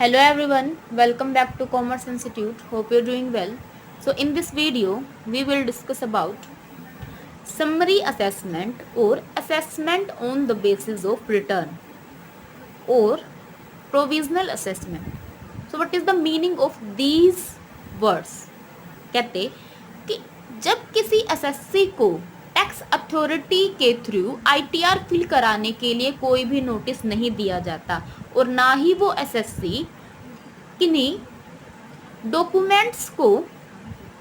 Hello everyone, welcome back to Commerce Institute. Hope you're doing well. So in this video, we will discuss about summary assessment or assessment on the basis of return or provisional assessment. So what is the meaning of these words? कहते कि जब किसी SSC को tax authority के through ITR fill कराने के लिए कोई भी नोटिस नहीं दिया जाता और ना ही वो एसएससी किन्हीं डॉक्यूमेंट्स को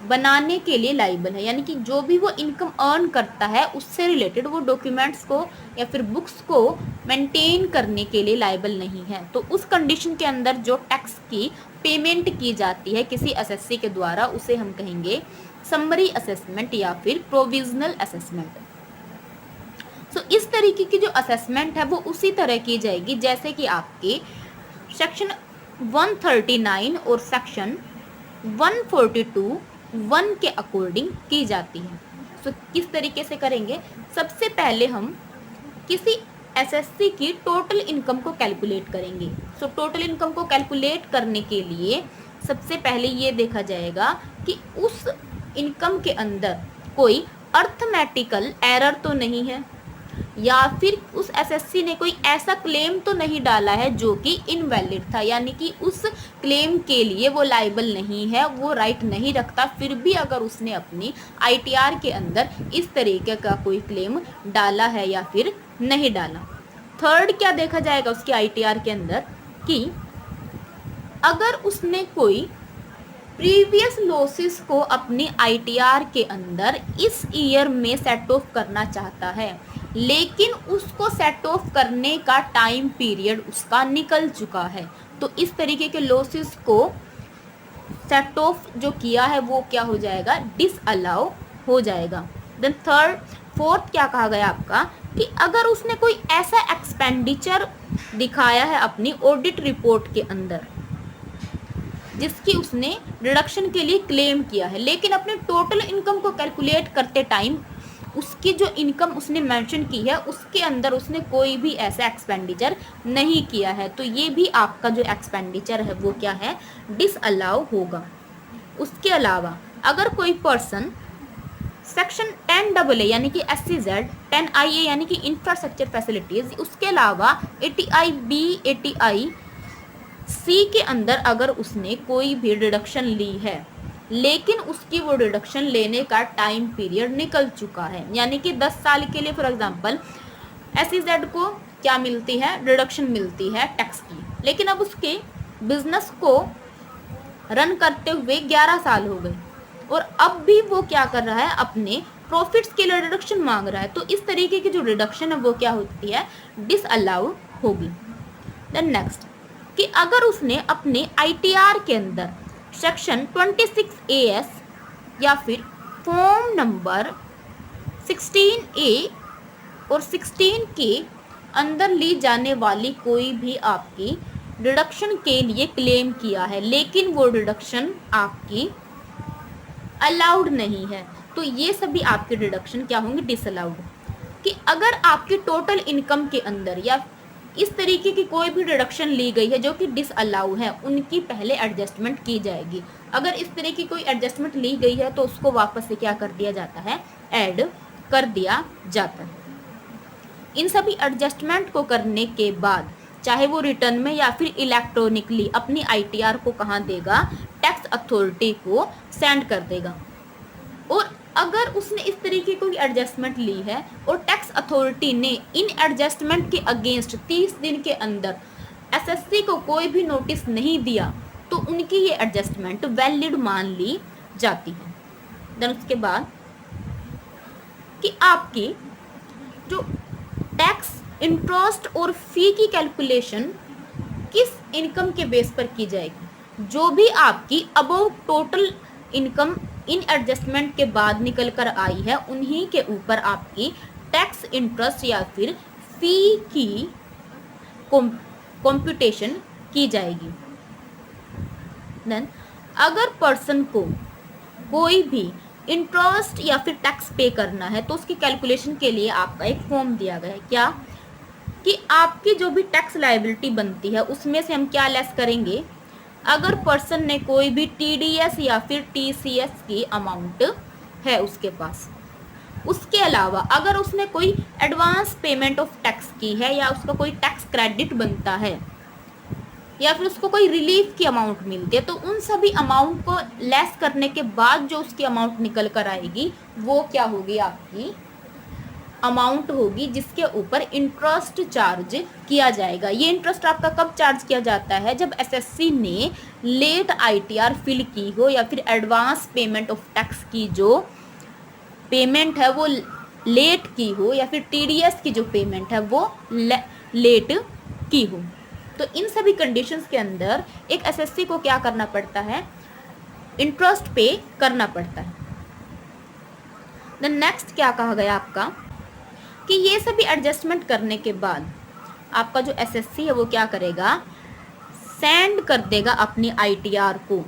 बनाने के लिए लाइबल है, यानी कि जो भी वो इनकम अर्न करता है उससे रिलेटेड वो डॉक्यूमेंट्स को या फिर बुक्स को मेंटेन करने के लिए लाइबल नहीं है। तो उस कंडीशन के अंदर जो टैक्स की पेमेंट की जाती है किसी एसएससी के द्वारा उसे हम कहेंगे समरी असेसमेंट या फिर प्रोविजनल असेसमेंट। सो इस तरीके की जो असेसमेंट है वो उसी तरह की जाएगी जैसे कि आपके सेक्शन 139 और सेक्शन 142(1) के अकॉर्डिंग की जाती है। सो किस तरीके से करेंगे? सबसे पहले हम किसी एसएससी की टोटल इनकम को कैलकुलेट करेंगे। सो टोटल इनकम को कैलकुलेट करने के लिए सबसे पहले ये देखा जाएगा कि उस इनकम के अंदर कोई अर्थमेटिकल एरर तो नहीं है या फिर उस एसएससी ने कोई ऐसा क्लेम तो नहीं डाला है जो कि इनवैलिड था, यानी कि उस क्लेम के लिए वो लाइबल नहीं है, वो राइट नहीं रखता। फिर भी अगर उसने अपनी आईटीआर के अंदर इस तरीके का कोई क्लेम डाला है या फिर नहीं डाला। थर्ड क्या देखा जाएगा उसकी आईटीआर के अंदर कि अगर उसने कोई प्रीवियस लॉसेस को अपनी आईटीआर के अंदर इस ईयर में सेट ऑफ करना चाहता है लेकिन उसको सेट ऑफ करने का टाइम पीरियड उसका निकल चुका है, तो इस तरीके के लॉसेस को सेट ऑफ जो किया है वो क्या हो जाएगा? डिसअलाउ हो जाएगा। देन फोर्थ क्या कहा गया आपका कि अगर उसने कोई ऐसा एक्सपेंडिचर दिखाया है अपनी ऑडिट रिपोर्ट के अंदर जिसकी उसने रिडक्शन के लिए क्लेम किया है लेकिन अपने टोटल इनकम को कैलकुलेट करते टाइम उसकी जो इनकम उसने मेंशन की है उसके अंदर उसने कोई भी ऐसा एक्सपेंडिचर नहीं किया है, तो ये भी आपका जो एक्सपेंडिचर है वो क्या है? डिसअलाउ होगा। उसके अलावा अगर कोई पर्सन सेक्शन 10AA यानी कि SCZ 10IA यानी कि इंफ्रास्ट्रक्चर फैसिलिटीज, उसके अलावा 80IB 80IC के अंदर अगर उसने कोई भी डिडक्शन ली है लेकिन उसकी वो डिडक्शन लेने का टाइम पीरियड निकल चुका है, यानी कि 10 साल के लिए फॉर एग्जांपल SCZ को क्या मिलती है? डिडक्शन मिलती है टैक्स की, लेकिन अब उसके बिजनेस को रन करते हुए 11 साल हो गए और अब भी वो क्या कर रहा है? अपने प्रॉफिट्स के लिए डिडक्शन मांग रहा है, तो इस तरीके की जो डिडक्शन है वो क्या होती है? डिसअलाउ होगी। देन नेक्स्ट कि अगर उसने अपने आईटीआर के अंदर सेक्शन 26AS या फिर फॉर्म नंबर 16A और 16 के अंदर ली जाने वाली कोई भी आपकी डिडक्शन के लिए क्लेम किया है लेकिन वो डिडक्शन आपकी अलाउड नहीं है, तो ये सभी आपके डिडक्शन क्या होंगे? डिसअलाउड। कि अगर आपकी टोटल इनकम के अंदर या इस तरीके की कोई भी डिडक्शन ली गई है जो कि डिसअलाउ है उनकी पहले एडजस्टमेंट की जाएगी। अगर इस तरह की कोई एडजस्टमेंट ली गई है तो उसको वापस से क्या कर दिया जाता है? ऐड कर दिया जाता है। इन सभी एडजस्टमेंट को करने के बाद चाहे वो रिटर्न में या फिर इलेक्ट्रॉनिकली अपनी आईटीआर को कहाँ देगा? टैक्स अथॉरिटी को सेंड कर देगा। और अगर उसने इस तरीके की एडजस्टमेंट ली है और टैक्स अथॉरिटी ने इन एडजस्टमेंट के अगेंस्ट 30 दिन के अंदर एसएससी को कोई भी नोटिस नहीं दिया तो उनकी ये एडजस्टमेंट वैलिड मान ली जाती है। देन उसके बाद कि आपकी जो टैक्स इंटरेस्ट और फी की कैलकुलेशन किस इनकम के बेस पर की जाएगी? जो भी आपकी above total income in adjustment के बाद निकल कर आई है उन्हीं के ऊपर आपकी टैक्स इंटरेस्ट या फिर फी की कंप्यूटेशन की जाएगी। देन अगर पर्सन को कोई भी इंटरेस्ट या फिर टैक्स पे करना है तो उसकी कैलकुलेशन के लिए आपका एक फॉर्म दिया गया है। क्या कि आपकी जो भी टैक्स लायबिलिटी बनती है उसमें से हम क्या लेस करेंगे? अगर पर्सन ने कोई भी TDS या फिर TCS की अमाउंट है उसके पास। उसके अलावा अगर उसने कोई एडवांस पेमेंट ऑफ टैक्स की है या उसका कोई टैक्स क्रेडिट बनता है या फिर उसको कोई रिलीफ की अमाउंट मिलती है, तो उन सभी अमाउंट को लेस करने के बाद जो उसकी अमाउंट निकल कर आएगी वो क्या होगी, आपकी अमाउंट होगी जिसके ऊपर इंटरेस्ट चार्ज किया जाएगा। ये इंटरेस्ट आपका कब चार्ज किया जाता है, जब एसएससी ने लेट ITR फिल की हो या फिर एडवांस पेमेंट ऑफ टैक्स की जो पेमेंट है वो लेट की हो या फिर TDS की जो पेमेंट है वो लेट की हो। तो इन सभी कंडीशंस के अंदर एक एसएससी को क्या करना पड़ता है, इंटरेस्ट पे करना पड़ता है। देन नेक्स्ट क्या कहा गया आपका कि ये सभी एडजस्टमेंट करने के बाद आपका जो एसएससी है वो क्या करेगा, सेंड कर देगा अपनी ITR को।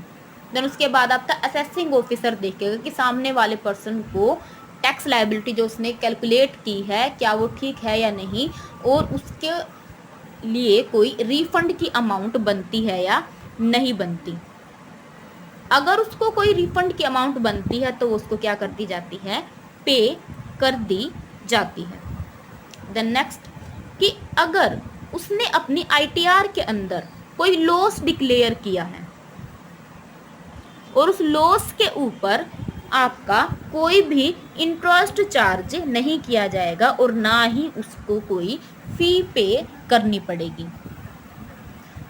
देन उसके बाद आपका असेसिंग ऑफिसर देखेगा कि सामने वाले पर्सन को टैक्स लायबिलिटी जो उसने कैलकुलेट की है क्या वो ठीक है या नहीं, और उसके लिए कोई रिफंड की अमाउंट बनती है या नहीं बनती। अगर उसको कोई रिफंड की अमाउंट बनती है तो उसको क्या कर दी जाती है, पे कर दी जाती है। देन नेक्स्ट कि अगर उसने अपनी ITR के अंदर कोई लॉस डिक्लेयर किया है और उस लॉस के ऊपर आपका कोई भी इंटरेस्ट चार्ज नहीं किया जाएगा और ना ही उसको कोई फी पे करनी पड़ेगी।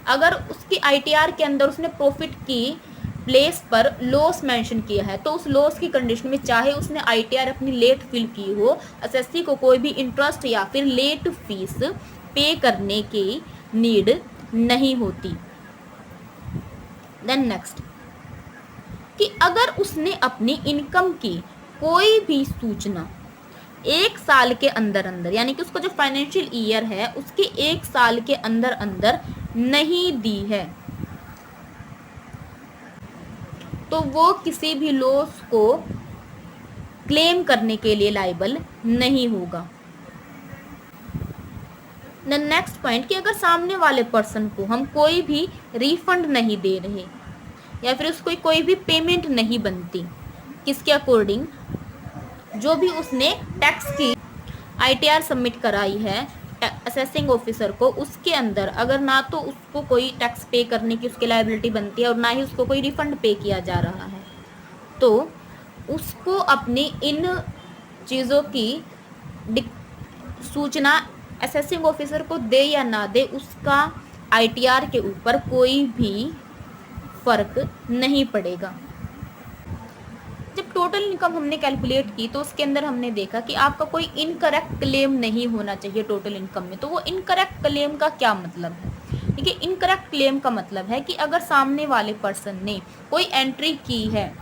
अगर उसकी ITR के अंदर उसने प्रॉफिट की प्लेस पर लॉस मेंशन किया है तो उस लॉस की कंडीशन में चाहे उसने ITR अपनी लेट फिल की हो, एसएससी को कोई भी इंटरेस्ट या फिर लेट फीस पे करने की नीड नहीं होती। देन नेक्स्ट कि अगर उसने अपनी इनकम की कोई भी सूचना 1 साल के अंदर अंदर, यानी कि उसका जो फाइनेंशियल ईयर है उसके 1 साल के अंदर अंदर नहीं दी है, तो वो किसी भी लॉस को क्लेम करने के लिए लायबल नहीं होगा। नेक्स्ट पॉइंट कि अगर सामने वाले पर्सन को हम कोई भी रिफंड नहीं दे रहे या फिर उसको कोई भी पेमेंट नहीं बनती, किसके अकॉर्डिंग, जो भी उसने टैक्स की ITR सबमिट कराई है असेसिंग ऑफिसर को, उसके अंदर अगर ना तो उसको कोई टैक्स पे करने की उसकी लायबिलिटी बनती है और ना ही उसको कोई रिफंड पे किया जा रहा है, तो उसको अपनी इन चीज़ों की सूचना असेसिंग ऑफिसर को दे या ना दे उसका ITR के ऊपर कोई भी फर्क नहीं पड़ेगा। जब टोटल इनकम हमने कैलकुलेट की तो उसके अंदर हमने देखा कि आपका कोई इनकरेक्ट क्लेम नहीं होना चाहिए टोटल इनकम में। तो वो इनकरेक्ट क्लेम का क्या मतलब है, ठीक है, इनकरेक्ट क्लेम का मतलब है कि अगर सामने वाले पर्सन ने कोई एंट्री की है,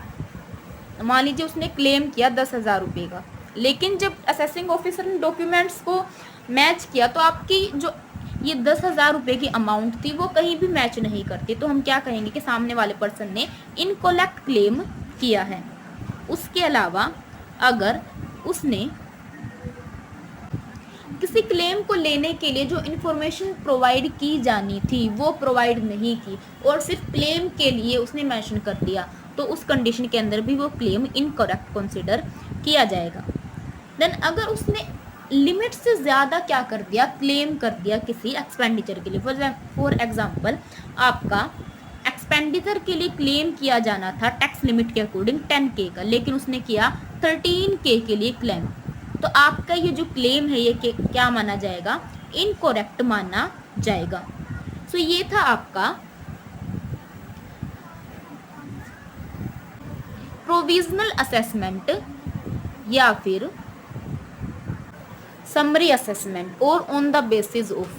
मान लीजिए उसने क्लेम किया 10,000 रुपये का, लेकिन जब असेसिंग ऑफिसर ने डॉक्यूमेंट्स को मैच किया तो आपकी जो ये 10,000 रुपये की अमाउंट थी वो कहीं भी मैच नहीं करती, तो हम क्या कहेंगे कि सामने वाले पर्सन ने इनकरेक्ट क्लेम किया है। उसके अलावा अगर उसने किसी क्लेम को लेने के लिए जो इन्फॉर्मेशन प्रोवाइड की जानी थी वो प्रोवाइड नहीं की और सिर्फ क्लेम के लिए उसने मेंशन कर दिया, तो उस कंडीशन के अंदर भी वो क्लेम इनकरेक्ट कंसिडर किया जाएगा। देन अगर उसने लिमिट से ज़्यादा क्या कर दिया, क्लेम कर दिया किसी एक्सपेंडिचर के लिए, फॉर एग्जांपल आपका एक्सपेंडिचर के लिए क्लेम किया जाना था टैक्स लिमिट के अकॉर्डिंग 10K का, लेकिन उसने किया 13K के लिए क्लेम, तो आपका ये जो क्लेम है ये क्या माना जाएगा, इनकरेक्ट माना जाएगा। सो ये था आपका प्रोविजनल असेसमेंट या फिर summary assessment or on the basis of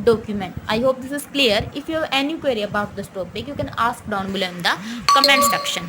document. I hope this is clear. If you have any query about this topic, you can ask down below in the comment section.